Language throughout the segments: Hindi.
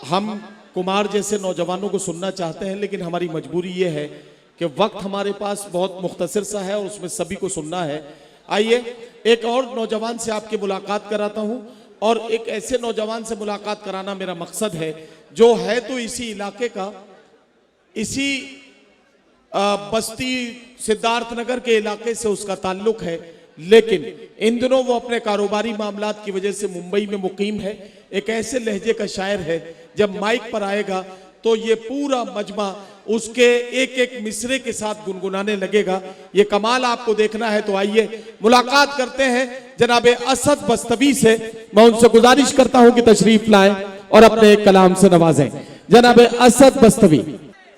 हम कुमार जैसे नौजवानों को सुनना चाहते हैं, लेकिन हमारी मजबूरी ये है कि वक्त हमारे पास बहुत मुख्तसर सा है और उसमें सभी को सुनना है। आइए एक और नौजवान से आपकी मुलाकात कराता हूं, और एक ऐसे नौजवान से मुलाकात कराना मेरा मकसद है जो है तो इसी इलाके का, इसी बस्ती सिद्धार्थनगर के इलाके से उसका ताल्लुक है, लेकिन इन दिनों वो अपने कारोबारी मामलात की वजह से मुंबई में मुकीम है। एक ऐसे लहजे का शायर है, जब माइक पर आएगा तो ये पूरा मजमा उसके एक एक मिसरे के साथ गुनगुनाने लगेगा। ये कमाल आपको देखना है तो आइए मुलाकात करते हैं जनाब असद बस्तवी से। मैं उनसे गुजारिश करता हूं कि तशरीफ लाएं और अपने एक कलाम से नवाजें। जनाब असद बस्तवी।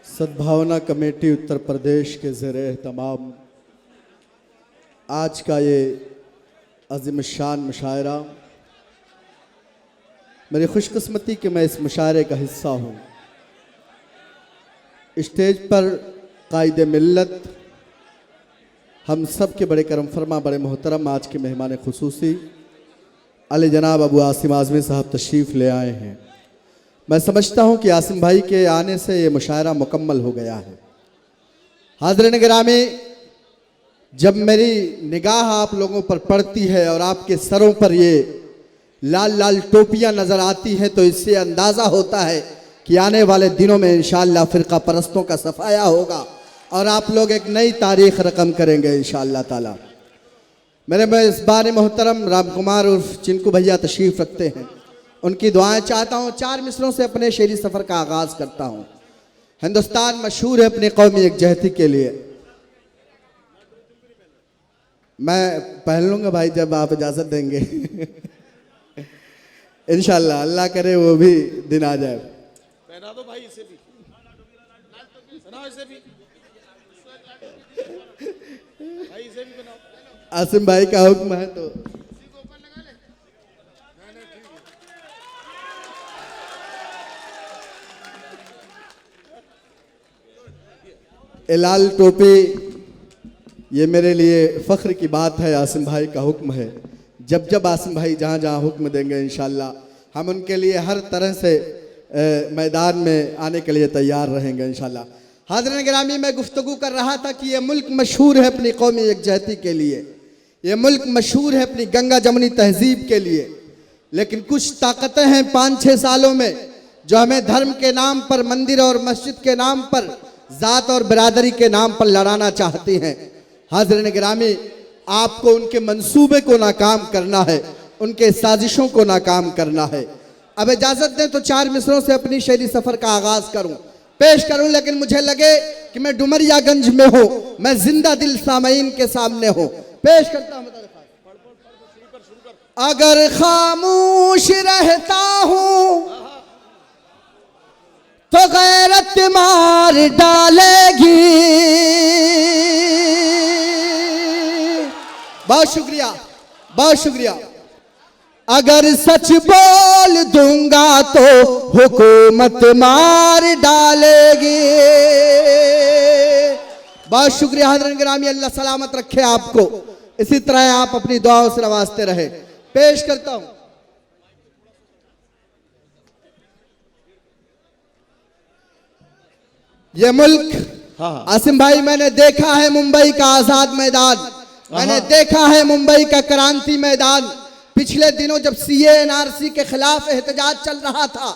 सद्भावना कमेटी उत्तर प्रदेश के ज़ेरे एहतमाम आज का ये अज़ीम शान मुशायरा, मेरी खुशकिस्मती कि मैं इस मुशायरे का हिस्सा हूँ। स्टेज पर कायदे मिल्लत हम सब के बड़े करम फरमा, बड़े मोहतरम आज के मेहमान खुसूसी अली जनाब अबू आसिम आज़मी साहब तशरीफ़ ले आए हैं। मैं समझता हूँ कि आसिम भाई के आने से ये मुशायरा मुकम्मल हो गया है। हाज़रीन गिरामी, जब मेरी निगाह आप लोगों पर पड़ती है और आपके सरों पर ये लाल लाल टोपियाँ नज़र आती हैं, तो इससे अंदाज़ा होता है कि आने वाले दिनों में इंशाअल्लाह फ़िरका परस्तों का सफाया होगा और आप लोग एक नई तारीख़ रकम करेंगे इंशाअल्लाह ताला। मेरे मेज़बान मोहतरम राम कुमार उर्फ चिंकू भैया तशरीफ़ रखते हैं, उनकी दुआएं चाहता हूँ। 4 मिसरों से अपने शेरी सफ़र का आगाज़ करता हूँ। हिंदुस्तान मशहूर है अपनी कौमी यकजहती के लिए। मैं पहन लूँगा भाई जब आप इजाज़त देंगे इंशाअल्लाह, अल्लाह करे वो भी दिन आ जाए। पहना दो भाई इसे भी, बनाओ इसे भी भाई, इसे भी बनाओ। आसिम भाई का हुक्म है तो लाल टोपी, ये मेरे लिए फ़ख्र की बात है। आसिम भाई का हुक्म है, जब जब आसिम भाई जहाँ जहाँ हुक्म देंगे इंशाअल्लाह हम उनके लिए हर तरह से मैदान में आने के लिए तैयार रहेंगे इंशाअल्लाह। हाज़रीन गिरामी, मैं गुफ्तगू कर रहा था कि ये मुल्क मशहूर है अपनी कौमी यकजहती के लिए, ये मुल्क मशहूर है अपनी गंगा जमनी तहजीब के लिए, लेकिन कुछ ताकतें हैं 5-6 सालों में जो हमें धर्म के नाम पर, मंदिर और मस्जिद के नाम पर, ज़ात और बिरादरी के नाम पर लड़ाना चाहती हैं। हाज़रीन गिरामी, आपको उनके मंसूबे को नाकाम करना है, उनके साजिशों को नाकाम करना है। अब इजाज़त दें तो 4 मिसरों से अपनी शेरी सफ़र का आगाज़ करूं, पेश करूं, लेकिन मुझे लगे कि मैं डुमरियागंज में हूं, मैं जिंदा दिल सामईन के सामने हूं। पेश करता हूं। अगर खामोश रहता हूं तो गैरत मार डालेगी। बहुत शुक्रिया, बहुत शुक्रिया। अगर सच बोल दूंगा तो हुकूमत मार डालेगी। बहुत शुक्रिया हाज़रीन गिरामी, अल्लाह सलामत रखे आपको, इसी तरह आप अपनी दुआओं से नवाजते रहे। पेश करता हूं। ये मुल्क आसिम भाई, मैंने देखा है मुंबई का आजाद मैदान, मैंने देखा है मुंबई का क्रांति मैदान। पिछले दिनों जब सीए एनआरसी के खिलाफ एहतजाज चल रहा था,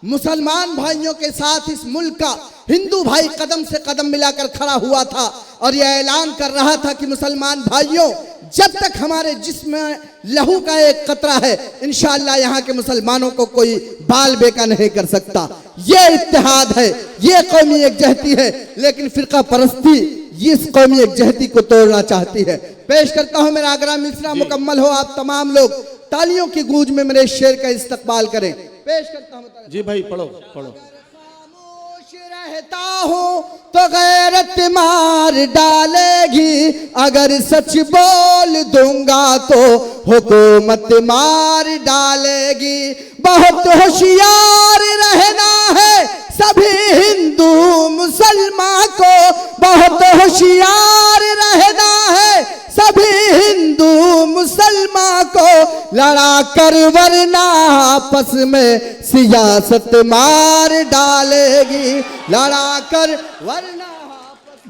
मुसलमान भाइयों के साथ इस मुल्क का हिंदू भाई कदम से कदम मिलाकर खड़ा हुआ था और यह ऐलान कर रहा था कि मुसलमान भाइयों, जब तक हमारे जिस्म में लहू का एक कतरा है, इंशाअल्लाह यहाँ के मुसलमानों को कोई बाल बेका नहीं कर सकता। ये इत्तेहाद है, ये कौमी यकजहती है, लेकिन फिरका परस्ती इस कौमी यकजहती को तोड़ना चाहती है। पेश करता हूँ, मेरा आगरा मिसरा मुकम्मल हो, आप तमाम लोग तालियों की गूंज में मेरे शेर का इस्तकबाल करें। पेश करता हूँ। जी भाई, पढ़ो पढ़ो। खामोश रहता हूँ तो गैरत मार डालेगी, अगर सच बोल दूंगा तो हुकूमत मार डालेगी। बहुत होशियार रहना है सभी हिंदू मुसलमान को, बहुत होशियार रहना है सभी हिंदू मुसलमान को लड़ा कर, वरना आपस में सियासत मार डालेगी। लड़ा कर वरना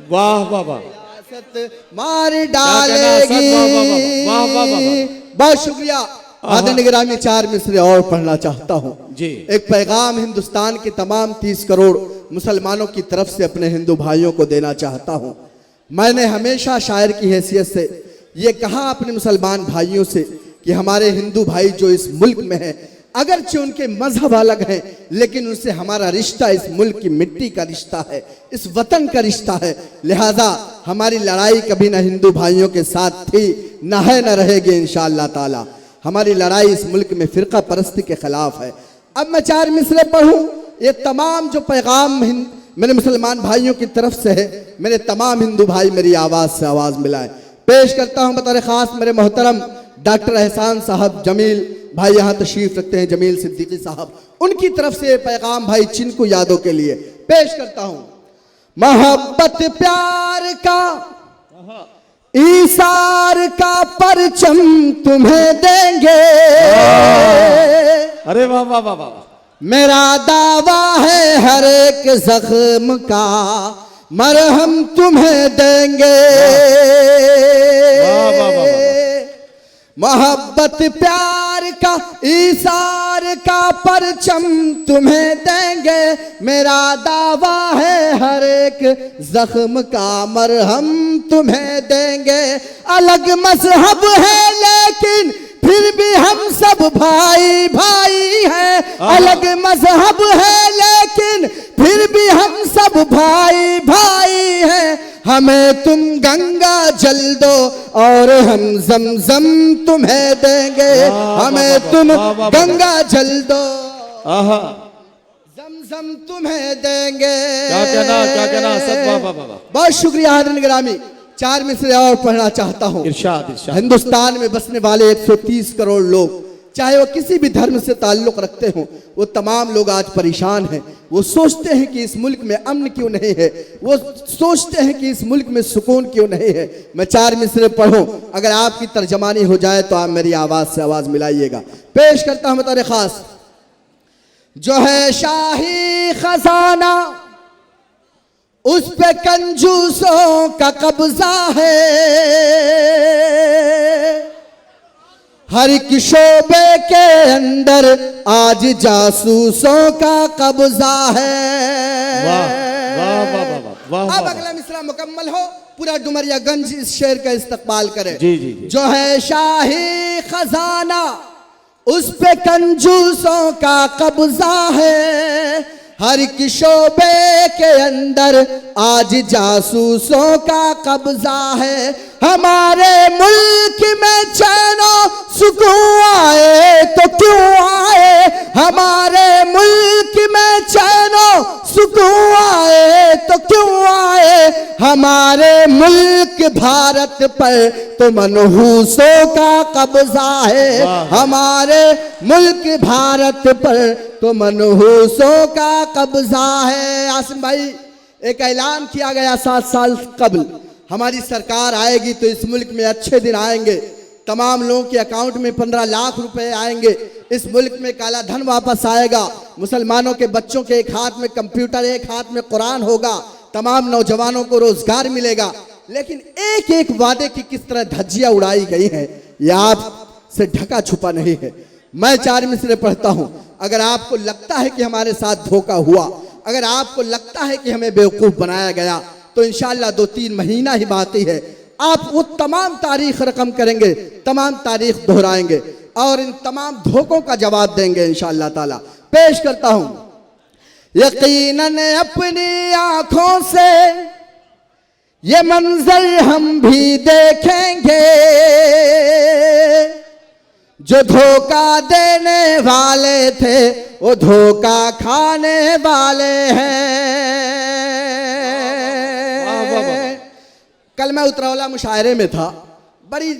वाह वाह वाह, सियासत मार डालेगी। वाह वाह वाह वाह। बहुत शुक्रिया। आदरणीय गिरामी, 4 मिसरे और पढ़ना चाहता हूँ जी। एक पैगाम हिंदुस्तान के तमाम 30 करोड़ मुसलमानों की तरफ से अपने हिंदू भाइयों को देना चाहता हूँ। मैंने हमेशा शायर की हैसियत से ये कहा अपने मुसलमान भाइयों से कि हमारे हिंदू भाई जो इस मुल्क में हैं, अगरचे उनके मजहब अलग हैं, लेकिन उनसे हमारा रिश्ता इस मुल्क की मिट्टी का रिश्ता है, इस वतन का रिश्ता है। लिहाजा हमारी लड़ाई कभी ना हिंदू भाइयों के साथ थी, ना है, ना रहेगी इंशाअल्लाह ताला। हमारी लड़ाई इस मुल्क में फिरका परस्ती के खिलाफ है। अब मैं 4 मिसरे पढ़ूं। ये तमाम जो पैगाम मेरे मुसलमान भाइयों की तरफ से है, मेरे तमाम हिंदू भाई मेरी आवाज़ से आवाज़ मिलाएं। पेश करता हूं बतौर ख़ास मेरे मोहतरम डॉक्टर एहसान साहब, जमील भाई यहाँ तशरीफ रखते हैं, जमील सिद्दीकी साहब, उनकी तरफ से पैगाम भाई चिनको यादों के लिए पेश करता हूं। मोहब्बत प्यार का ईसार का परचम तुम्हें देंगे। अरे वाह वाह वाह वाह। मेरा दावा है हर एक जख्म का मरहम तुम्हें देंगे। वाह वाह वाह वाह। मोहब्बत प्यार का ईसार का परचम तुम्हें देंगे। मेरा दावा है हर एक जख्म का मरहम तुम्हें देंगे। अलग मजहब है लेकिन फिर भी हम सब भाई भाई हैं। अलग मजहब है लेकिन फिर भी हम सब भाई भाई हैं। हमें तुम गंगा जल दो और हम जमजम तुम्हें देंगे। हमें तुम गंगा जल दो, जमजम तुम्हें देंगे। क्या कहना सब। वाह वाह वाह। बहुत शुक्रिया आदरणीय गिरामी। 4 मिसरे और पढ़ना चाहता हूँ। इरशाद इरशाद। हिंदुस्तान में बसने वाले 130 करोड़ लोग, चाहे वो किसी भी धर्म से ताल्लुक रखते हों, वो तमाम लोग आज परेशान हैं। वो सोचते हैं कि इस मुल्क में अमन क्यों नहीं है, वो सोचते हैं कि इस मुल्क में सुकून क्यों नहीं है। मैं 4 मिसरे पढ़ूं, अगर आपकी तर्जमानी हो जाए तो आप मेरी आवाज़ से आवाज़ मिलाइएगा। पेश करता हूं बतौर खास। जो है शाही खजाना उस पे कंजूसों का कब्जा है। हर एक शोबे के अंदर आज जासूसों का कब्जा है। वाह वाह वाह वाह वाह। अब अगला मिसरा मुकम्मल हो, पूरा डुमरियागंज इस शेर का इस्तकबाल करे। जी जी जी। जो है शाही खजाना उस पे कंजूसों का कब्जा है। हर एक शोबे के अंदर आज जासूसों का कब्जा है। हमारे मुल्क में चैनो सुकून आए तो क्यों आए। हमारे मुल्क में चैनो सुकून आए तो क्यों आए। हमारे मुल्क भारत पर तो मनहूसों का कब्जा है। हमारे मुल्क भारत पर तो मनहूसों का कब्जा है। आसिम भाई, एक ऐलान किया गया 7 साल कबल, हमारी सरकार आएगी तो इस मुल्क में अच्छे दिन आएंगे। तमाम लोगों के अकाउंट में 15 लाख रुपए आएंगे। इस मुल्क में काला धन वापस आएगा। मुसलमानों के बच्चों के एक हाथ में कंप्यूटर, एक हाथ में कुरान होगा। तमाम नौजवानों को रोजगार मिलेगा। लेकिन एक एक वादे की किस तरह धज्जियां उड़ाई गई हैं, यह आपसे ढका छुपा नहीं है। मैं 4 मिसरे पढ़ता हूं। अगर आपको लगता है कि हमारे साथ धोखा हुआ, अगर आपको लगता है कि हमें बेवकूफ बनाया गया, तो इंशाअल्लाह 2-3 महीना ही बाकी है। आप वो तमाम तारीख रकम करेंगे, तमाम तारीख दोहराएंगे और इन तमाम धोखों का जवाब देंगे इंशाअल्लाह ताला। पेश करता हूं। यकीनन अपनी आंखों से ये मंजर हम भी देखेंगे। जो धोखा देने वाले थे वो धोखा खाने वाले हैं। कल मैं उतरौला मुशायरे में था, बड़ी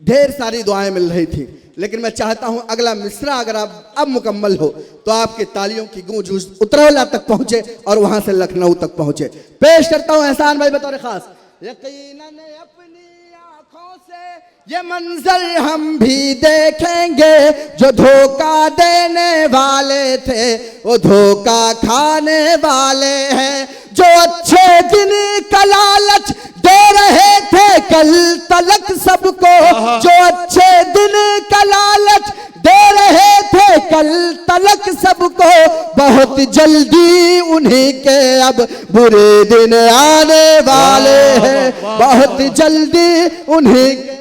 ढेर सारी दुआएं मिल रही थी, लेकिन मैं चाहता हूं अगला मिसरा अगर आप अब मुकम्मल हो तो आपके तालियों की गूंज उतरौला तक पहुंचे और वहां से लखनऊ तक पहुंचे। पेश करता हूं एहसान भाई बतौर खास। यकीनन अपनी आंखों से ये मंजर हम भी देखेंगे, जो धोखा देने वाले थे वो धोखा खाने वाले हैं। जो अच्छे दिन का लालच दे रहे थे कल तलक सबको, जो अच्छे दिन का लालच दे रहे थे कल तलक सबको, बहुत जल्दी उन्हीं के अब बुरे दिन आने वाले हैं, बहुत जल्दी उन्हीं के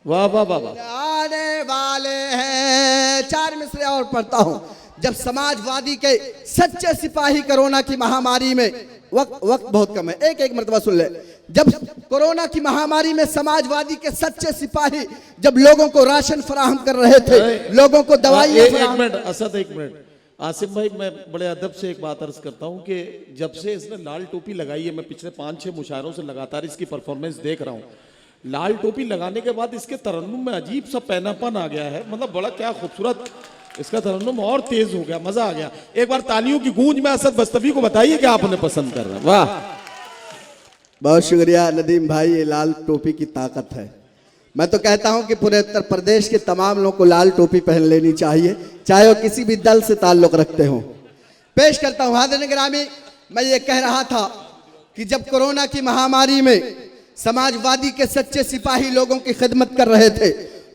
वाह वाह वाह वाह आने वाले हैं। 4 मिसरे और पढ़ता हूं। जब समाजवादी के सच्चे सिपाही कोरोना की महामारी में, वक्त बहुत कम है, एक मर्तबा सुन ले। जब कोरोना की महामारी में समाजवादी के सच्चे सिपाही जब लोगों को राशन फराहम कर रहे थे, लोगों को दवाइयां एक मिनट असद, एक मिनट आसिम भाई, मैं बड़े अदब से एक बात अर्ज करता हूं कि जब से इसने लाल टोपी लगाई है, मैं पिछले 5-6 मुशायरों से लगातार इसकी परफॉर्मेंस देख रहा हूं। लाल टोपी लगाने के बाद इसके तरन्नुम में अजीब सा पैनापन आ गया है, मतलब बड़ा क्या खूबसूरत इसका तरन्नुम और तेज हो गया, मजा आ गया। एक बार तालियों की गूंज में असद बस्तवी को बताइए कि आप उन्हें पसंद कर रहे हैं। वाह, बहुत शुक्रिया नदीम भाई, ये लाल टोपी की ताकत है। मैं तो कहता हूं कि पूरे उत्तर प्रदेश के तमाम लोगों को लाल टोपी पहन लेनी चाहिए, चाहे वो किसी भी दल से ताल्लुक रखते हो। पेश करता हूं हाज़िरीन गिरामी, मैं ये कह रहा था कि जब कोरोना की महामारी में समाजवादी के सच्चे सिपाही लोगों की खिदमत कर रहे थे,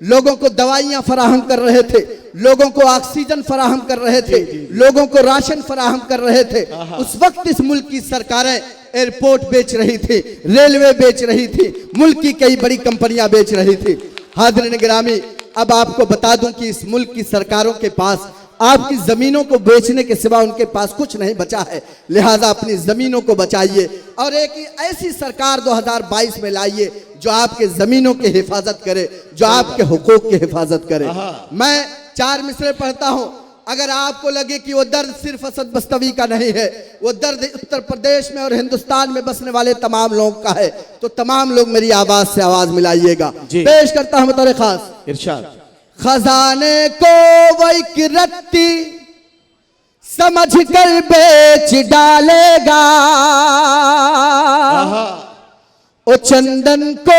लोगों को दवाइयां फराहम कर रहे थे, लोगों को ऑक्सीजन फराहम कर रहे थे, लोगों को राशन फराहम कर रहे थे, उस वक्त इस मुल्क की सरकारें एयरपोर्ट बेच रही थी, रेलवे बेच रही थी, मुल्क की कई बड़ी कंपनियां बेच रही थी। हाज़िरीन गिरामी, अब आपको बता दूं कि इस मुल्क की सरकारों के पास आपकी जमीनों को बेचने के सिवा उनके पास कुछ नहीं बचा है। लिहाजा अपनी जमीनों को बचाइए और एक ऐसी सरकार 2022 में लाइए जो आपके जमीनों की हिफाजत करे, जो आपके हुकूक की हिफाजत करे। मैं 4 मिसरे पढ़ता हूं। अगर आपको लगे कि वो दर्द सिर्फ असद बस्तवी का नहीं है, वो दर्द उत्तर प्रदेश में और हिंदुस्तान में बसने वाले तमाम लोगों का है, तो तमाम लोग मेरी आवाज से आवाज मिलाइएगा। पेश करता हूं बतौर खास इरशाद। खजाने को वो एक रत्ती समझ कर बेच डालेगा, ओ चंदन को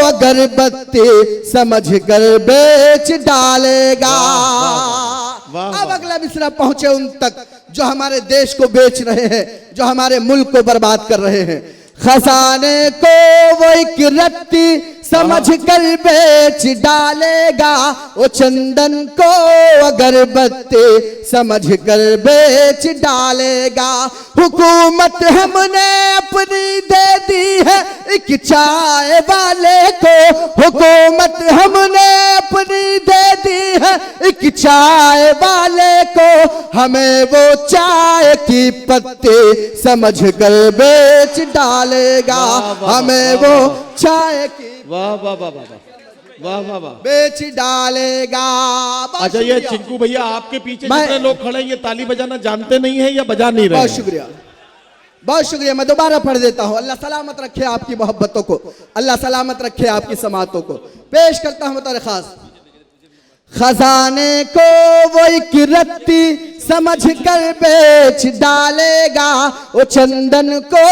अगरबत्ती समझ कर बेच डालेगा। अब अगला मिसरा पहुंचे उन तक जो हमारे देश को बेच रहे हैं, जो हमारे मुल्क को बर्बाद कर रहे हैं। खजाने को वो एक रत्ती समझ कर बेच डालेगा, वो चंदन को अगरबत्ती समझ कर बेच डालेगा। हुकूमत हमने अपनी दे दी है एक चाय वाले को, हुकूमत हमने अपनी दे दी है एक चाय वाले को, हमें वो चाय की पत्ती समझ कर बेच डालेगा, हमें वो चाय की वाह वाह वाह वाह वाह वाह वाह बेच डालेगा। अच्छा, ये चिंकू भैया आपके पीछे जितने लोग खड़े हैं ये ताली बजाना जानते नहीं है या बजा नहीं रहे? बहुत शुक्रिया, बहुत शुक्रिया। मैं दोबारा पढ़ देता हूं। अल्लाह सलामत रखे आपकी मोहब्बतों को, अल्लाह सलामत रखे आपकी समातों को। पेश करता हूं बतौर खास। खजाने को वो एक रत्ती समझ कर बेच डालेगा, वो चंदन को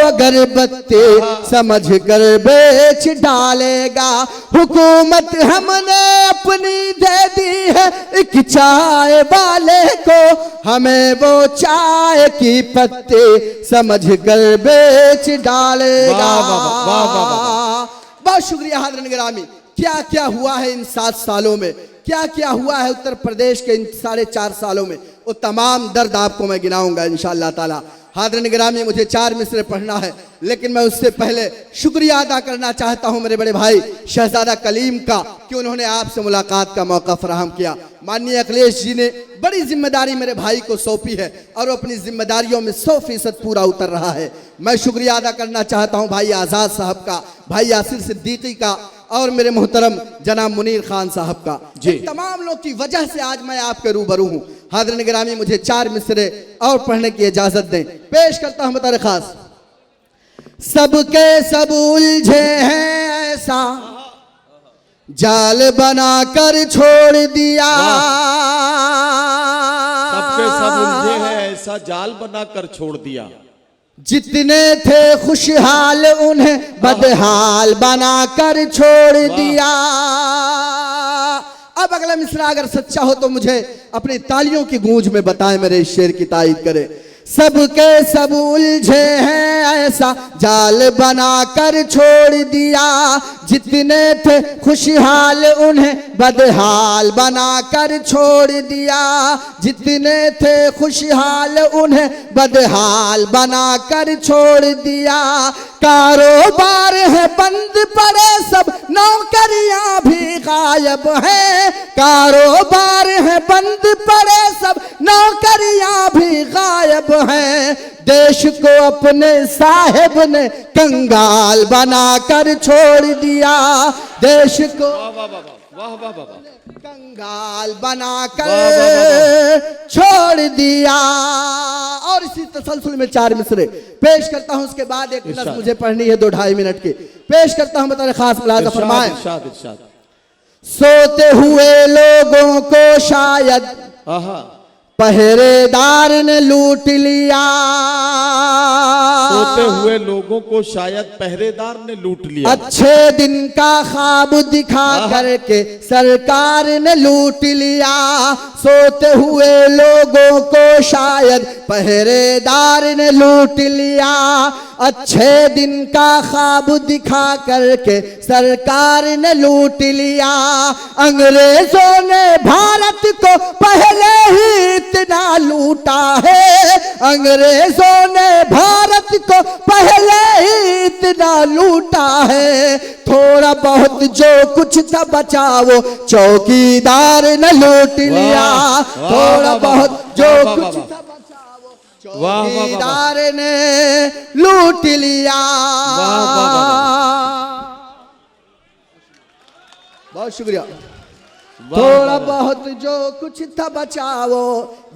अगरबत्ती समझ कर बेच डालेगा। हुकूमत हमने अपनी दे दी है एक चाय वाले को, हमें वो चाय की पत्ती समझ कर बेच डालेगा। बहुत शुक्रिया हाज़िरीन गिरामी। क्या क्या हुआ है इन 7 सालों में, क्या क्या हुआ है उत्तर प्रदेश के इन 4.5 सालों में, वो तमाम दर्द आपको मैं गिनाऊंगा इंशाअल्लाह ताला। हाज़िरीन गिरामी, मुझे 4 मिसरे पढ़ना है, लेकिन मैं उससे पहले शुक्रिया अदा करना चाहता हूं मेरे बड़े भाई शहजादा कलीम का कि उन्होंने आपसे मुलाकात का मौका फराहम किया। माननीय अखिलेश जी ने बड़ी जिम्मेदारी मेरे भाई को सौंपी है और वो अपनी जिम्मेदारियों में 100% पूरा उतर रहा है। मैं शुक्रिया अदा करना चाहता हूँ भाई आज़ाद साहब का, भाई यासिर सिद्दीकी का और मेरे मोहतरम जनाब मुनीर खान साहब का। तमाम लोग की वजह से आज मैं आपके रूबरू हूँ। हाज़िरीन गिरामी, मुझे 4 मिसरे और पढ़ने की इजाजत दें। पेश करता हूँ बतौर खास। सबके सब उलझे हैं ऐसा जाल बनाकर छोड़ दिया, सबके सब उलझे हैं ऐसा जाल बनाकर छोड़ दिया। जितने थे खुशहाल उन्हें बदहाल बनाकर छोड़ दिया। अब अगला मिसरा अगर सच्चा हो तो मुझे अपनी तालियों की गूंज में बताएं, मेरे इस शेर की तारीफ करें। सबके सब उलझे हैं ऐसा जाल बनाकर छोड़ दिया, जितने थे खुशहाल उन्हें बदहाल बनाकर छोड़ दिया, जितने थे खुशहाल उन्हें बदहाल बनाकर छोड़ दिया। कारोबार है बंद पड़े सब, नौकरियां भी गायब हैं। कारोबार है बंद पड़े सब, नौकरियां भी गायब हैं। देश को अपने साहिब ने कंगाल बनाकर छोड़ दिया, देश को कंगाल बनाकर छोड़ दिया। और इसी तसलसल में 4 मिसरे पेश करता हूं, उसके बाद एक नज़्म मुझे पढ़नी है 2-2.5 मिनट की, पेश करता हूं। बताए खास मुलाज़ा फरमाएं। सोते हुए लोगों को शायद पहरेदार ने लूट लिया, सोते हुए लोगों को शायद पहरेदार ने लूट लिया। अच्छे दिन का ख्वाब दिखा करके सरकार ने लूट लिया। सोते हुए लोगों को शायद पहरेदार ने लूट लिया, अच्छे दिन का ख्वाब दिखा करके सरकार ने लूट लिया। अंग्रेजों ने भारत को पहले ही इतना लूटा है, अंग्रेजों ने भारत को पहले ही इतना लूटा है। थोड़ा बहुत जो कुछ था बचा वो चौकीदार ने लूट लिया, थोड़ा बहुत जो कुछ था चौकीदार ने लूट लिया। बहुत शुक्रिया। थोड़ा बहुत जो कुछ था बचाओ।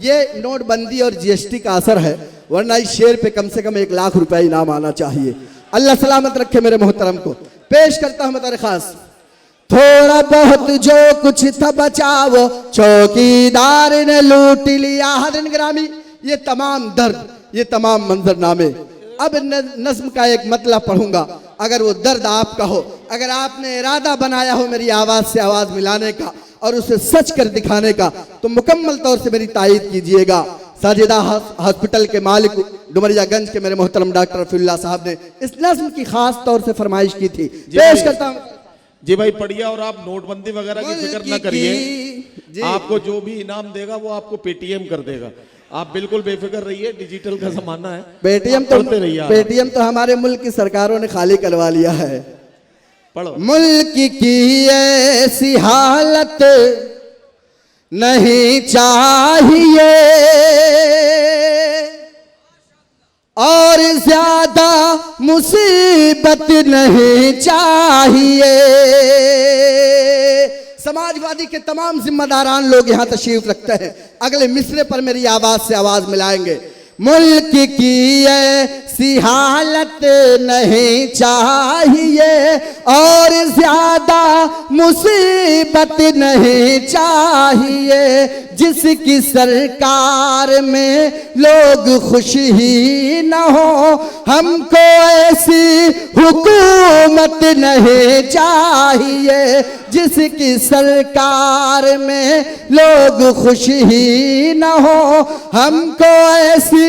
ये नोटबंदी और जीएसटी का असर है, वरना इस शेर पे कम से कम 1 लाख रुपए इनाम आना चाहिए। अल्लाह सलामत रखे मेरे मोहतरम को। पेश करता हूं मैं खास। थोड़ा बहुत जो कुछ था बचाओ चौकीदार ने लूट लिया। हाज़िरीन गिरामी, ये तमाम दर्द, ये तमाम मंजरनामे, अब नज्म का एक मतलब पढ़ूंगा। अगर वो दर्द आपका हो, अगर आपने इरादा बनाया हो मेरी आवाज से आवाज मिलाने का और उसे सच कर दिखाने का, तो मुकम्मल तौर से मेरी तायीद कीजिएगा। साजिदा हॉस्पिटल के मालिक डुमरियागंज के मेरे मोहतरम डॉक्टर रफीउल्लाह साहब ने इस नज्म की खास तौर से फरमाइश की थी। पेश करता हूँ जी भाई, पढ़िए। और आप नोटबंदी वगैरह की फिक्र न करिए, आपको जो भी इनाम देगा वो आपको पेटीएम कर देगा। आप बिल्कुल बेफिक्र रहिए, डिजिटल का जमाना है। पेटीएम तो हमारे मुल्क की सरकारों ने खाली करवा लिया है। पढ़ो। मुल्क की ऐसी हालत नहीं चाहिए और ज्यादा मुसीबत नहीं चाहिए। समाजवादी के तमाम जिम्मेदारान लोग यहां तशरीफ रखते हैं। अगले मिसरे पर मेरी आवाज से आवाज मिलाएंगे। मुल्क की ऐसी हालत नहीं चाहिए और ज्यादा मुसीबत नहीं चाहिए, जिसकी सरकार में लोग खुश ही न हो। हमको ऐसी हुकूमत नहीं चाहिए जिसकी सरकार में लोग खुश ही न हो। हमको ऐसी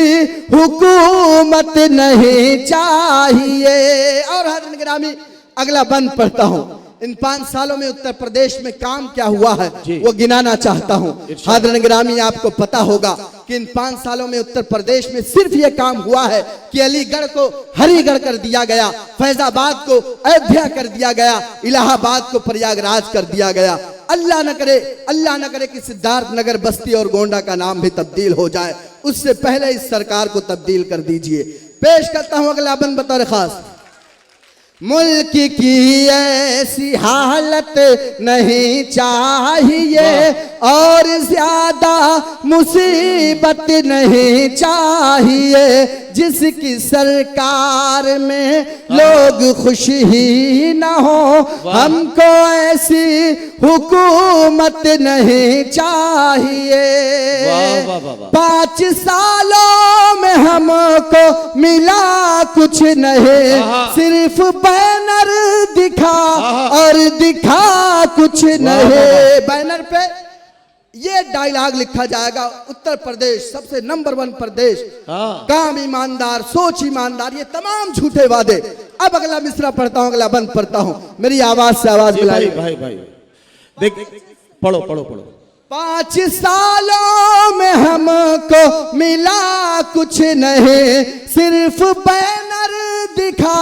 हुकूमत नहीं चाहिए। और हाज़िरीन गिरामी, अगला बंद पढ़ता हूं। इन 5 सालों में उत्तर प्रदेश में काम क्या हुआ है वो गिनाना चाहता हूं। हाज़िरीन गिरामी, आपको पता होगा कि इन 5 सालों में उत्तर प्रदेश में सिर्फ ये काम हुआ है कि अलीगढ़ को हरिगढ़ कर दिया गया, फैजाबाद को अयोध्या कर दिया गया, इलाहाबाद को प्रयागराज कर दिया गया। अल्लाह न करे कि सिद्धार्थ नगर, बस्ती और गोंडा का नाम भी तब्दील हो जाए, उससे पहले इस सरकार को तब्दील कर दीजिए। पेश करता हूं अगला बंद बतौर खास। मुल्क की ऐसी हालत नहीं चाहिए और ज्यादा मुसीबत नहीं चाहिए जिसकी सरकार में लोग खुश ही न हो। हमको ऐसी हुकूमत नहीं चाहिए। 5 सालों में हमको मिला कुछ नहीं, सिर्फ बैनर दिखा और दिखा कुछ नहीं। बैनर पे ये डायलॉग लिखा जाएगा, उत्तर प्रदेश सबसे नंबर 1 प्रदेश, काम ईमानदार, सोच ईमानदार, ये तमाम झूठे वादे। अब अगला मिसरा पढ़ता हूं, अगला बंद पढ़ता हूं, मेरी आवाज से आवाज मिलाई। भाई देख, पढ़ो पढ़ो पढ़ो। 5 सालों में हमको मिला कुछ नहीं, सिर्फ बैनर दिखा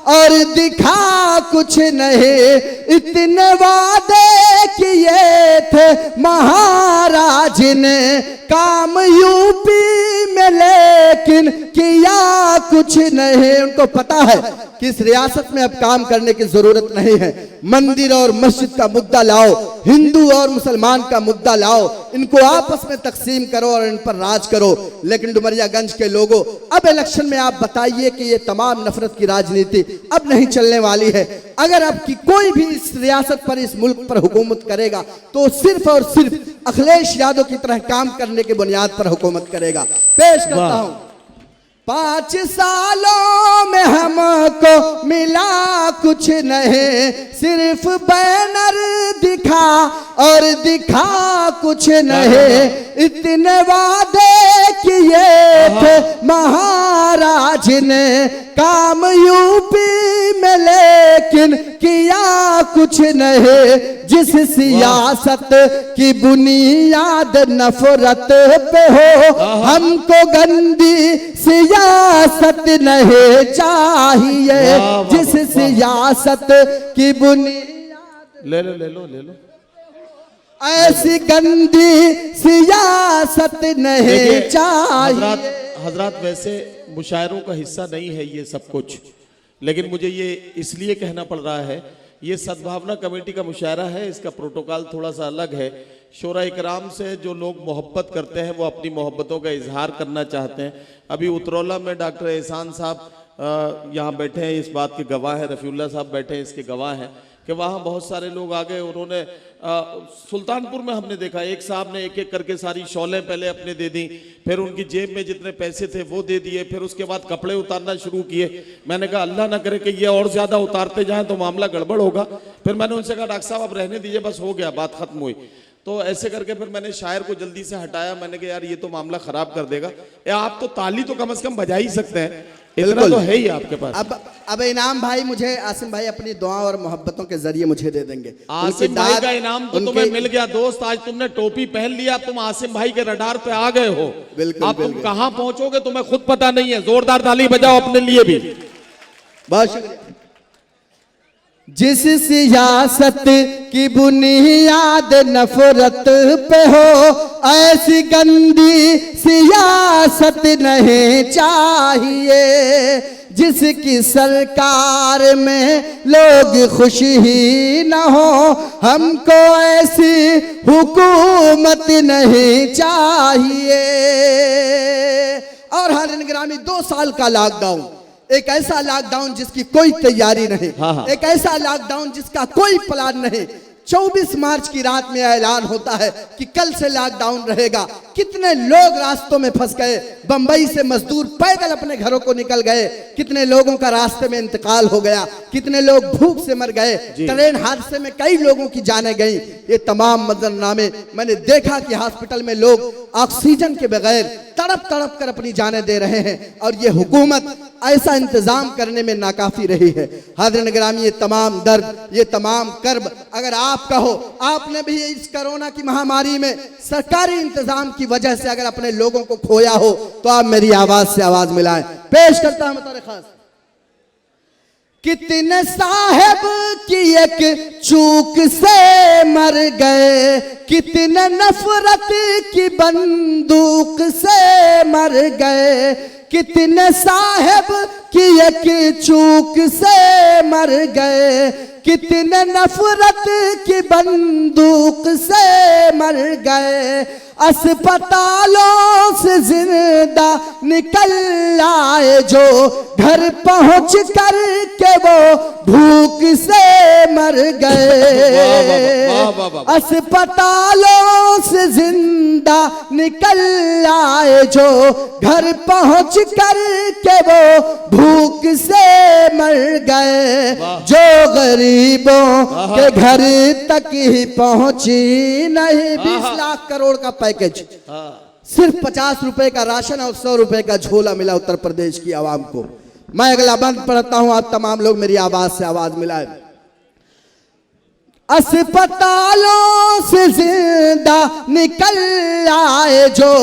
और दिखा कुछ नहीं। इतने वादे किए थे महाराज ने काम यूपी में, लेकिन किया कुछ नहीं। उनको पता है कि इस रियासत में अब काम करने की जरूरत नहीं है। मंदिर और मस्जिद का मुद्दा लाओ, हिंदू और मुसलमान का मुद्दा लाओ, इनको आपस में तकसीम करो और इन पर राज करो। लेकिन डुमरियागंज के लोगों, अब इलेक्शन में आप बताइए कि ये तमाम नफरत की राजनीति अब नहीं चलने वाली है। अगर अब की कोई भी इस रियासत पर, इस मुल्क पर हुकूमत करेगा तो सिर्फ और सिर्फ अखिलेश यादव की तरह काम करने की बुनियाद पर हुकूमत करेगा। पेश करता हूं। 5 सालों में हमको मिला कुछ नहीं, सिर्फ बैनर दिखा और दिखा कुछ नहीं। इतने वादे किए थे महाराज ने काम यूपी में, लेकिन किया कुछ नहीं। जिस सियासत की बुनियाद नफरत पे हो, हमको गंदी सियासत नहीं चाहिए। जिस सियासत की बुनियाद, ले लो ऐसी गंदी सियासत नहीं चाहिए। हजरात, वैसे मुशायरों का हिस्सा नहीं है ये सब कुछ, लेकिन मुझे ये इसलिए कहना पड़ रहा है, ये सद्भावना कमेटी का मुशायरा है, इसका प्रोटोकॉल थोड़ा सा अलग है। शोरा इकराम से जो लोग मोहब्बत करते हैं वो अपनी मोहब्बतों का इजहार करना चाहते हैं। अभी उतरौला में डॉक्टर एहसान साहब यहाँ बैठे हैं, इस बात के गवाह हैं। रफ़ीउल्लाह साहब बैठे हैं, इसके गवाह हैं कि वहाँ बहुत सारे लोग आ गए। उन्होंने सुल्तानपुर में हमने देखा, एक साहब ने एक एक करके सारी शॉलें पहले अपने दे दी, फिर उनकी जेब में जितने पैसे थे वो दे दिए, फिर उसके बाद कपड़े उतारना शुरू किए। मैंने कहा अल्लाह ना करे कि ये और ज़्यादा उतारते जाएं तो मामला गड़बड़ होगा। फिर मैंने उनसे कहा डॉक्टर साहब आप रहने दीजिए, बस हो गया, बात खत्म हुई। तो ऐसे करके फिर मैंने शायर को जल्दी से हटाया। मैंने कहा यार ये तो मामला खराब कर देगा, आप तो ताली तो कम से कम बजा ही सकते हैं, इतना तो है ही आपके पास। अब इनाम भाई मुझे, आसिम भाई अपनी दुआ और मोहब्बतों के जरिए मुझे दे देंगे। आसिम भाई का इनाम तो तुम्हें मिल गया दोस्त, आज तुमने टोपी पहन लिया, तुम आसिम भाई के रडार पे आ गए हो। अब तुम कहां पहुंचोगे तुम्हें खुद पता नहीं है। जोरदार ताली बजाओ अपने लिए भी। बहुत शुक्रिया। जिस सियासत की बुनियाद नफरत पे हो, ऐसी गंदी सियासत नहीं चाहिए। जिसकी सरकार में लोग खुश ही न हो, हमको ऐसी हुकूमत नहीं चाहिए। और हर निगरानी 2 साल का लॉकडाउन, एक ऐसा लॉकडाउन जिसकी कोई तैयारी नहीं, एक ऐसा लॉकडाउन जिसका कोई प्लान नहीं। 24 मार्च की रात में ऐलान होता है कि कल से लॉकडाउन रहेगा। कितने लोग रास्तों में फंस गए, बंबई से मजदूर पैदल अपने घरों को निकल गए, कितने लोगों का रास्ते में इंतकाल हो गया, कितने लोग भूख से मर गए, ट्रेन हादसे में कई लोगों की जानें गई। ये तमाम मंजरनामे मैंने देखा कि हॉस्पिटल में लोग ऑक्सीजन के बगैर तड़प तड़प कर अपनी जानें दे रहे हैं, और ये हुकूमत ऐसा इंतजाम करने में नाकाफी रही है। हाज़िर निगरानी, ये तमाम दर्द, ये तमाम कर्ब अगर आप कहो, आपने भी इस कोरोना की महामारी में सरकारी इंतजाम की वजह से अगर अपने लोगों को खोया हो, तो आप मेरी आवाज से आवाज मिलाएं। पेश करता हूं बतौर खास। कितने साहब की एक चूक से मर गए, कितने नफरत की बंदूक से मर गए, कितने साहब की एक चूक से मर गए, कितने नफरत की बंदूक से मर गए, अस्पतालों से जिंदा निकल आए जो घर पहुंच कर के वो भूख से मर गए। अस्पतालों से जिंदा निकल आए जो घर पहुंच कर के वो भूख से मर गए। जो गरीबों के घर तक ही पहुंची नहीं, 20 लाख करोड़ का पैकेज, सिर्फ 50 रुपए का राशन और 100 रुपए का झोला मिला उत्तर प्रदेश की आवाम को। मैं अगला बंद पढ़ता हूं, आप तमाम लोग मेरी आवाज से आवाज मिलाएं। अस्पतालों से जिंदा निकल आए जो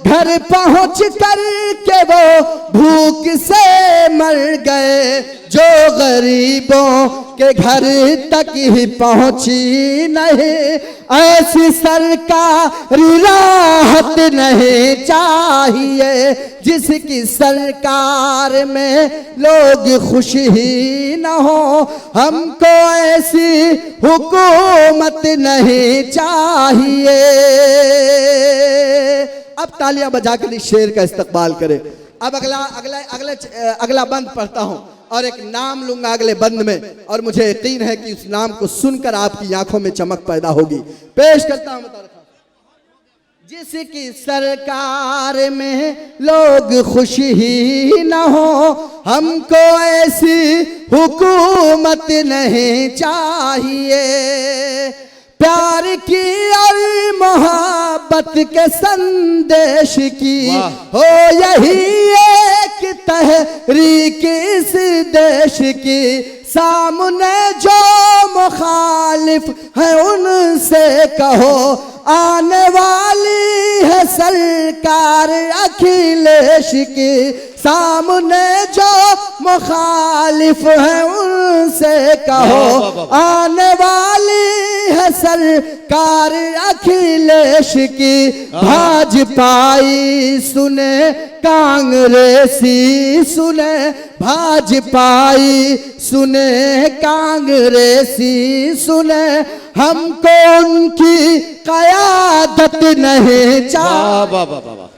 घर पहुंच कर के वो भूख से मर गए। जो गरीबों के घर तक ही पहुंची नहीं, ऐसी सरकारी राहत नहीं चाहिए जिसकी सरकार में लोग खुश ही न हो। हमको ऐसी हुकूमत नहीं चाहिए। अब तालियां बजाकर इस शेर का इस्तकबाल करें। अब अगला बंद पढ़ता हूं और एक नाम लूंगा अगले बंद में, और मुझे यकीन है कि उस नाम को सुनकर आपकी आंखों में चमक पैदा होगी। पेश करता हूं जिसकी सरकार में लोग खुश ही न हो, हमको ऐसी हुकूमत नहीं चाहिए। प्यार की और मोहब्बत के संदेश की हो यही एक तहरीक इस देश की। सामने जो मुखालिफ है उनसे कहो, आने वाली है सरकार अखिलेश की। सामने जो मुखालिफ है उनसे कहो, आने वाली है सरकार अखिलेश की। भाजपाई सुने कांग्रेसी सुने, भाजपाई सुने कांग्रेसी सुने, हमको उनकी कयादत नहीं चाहिए।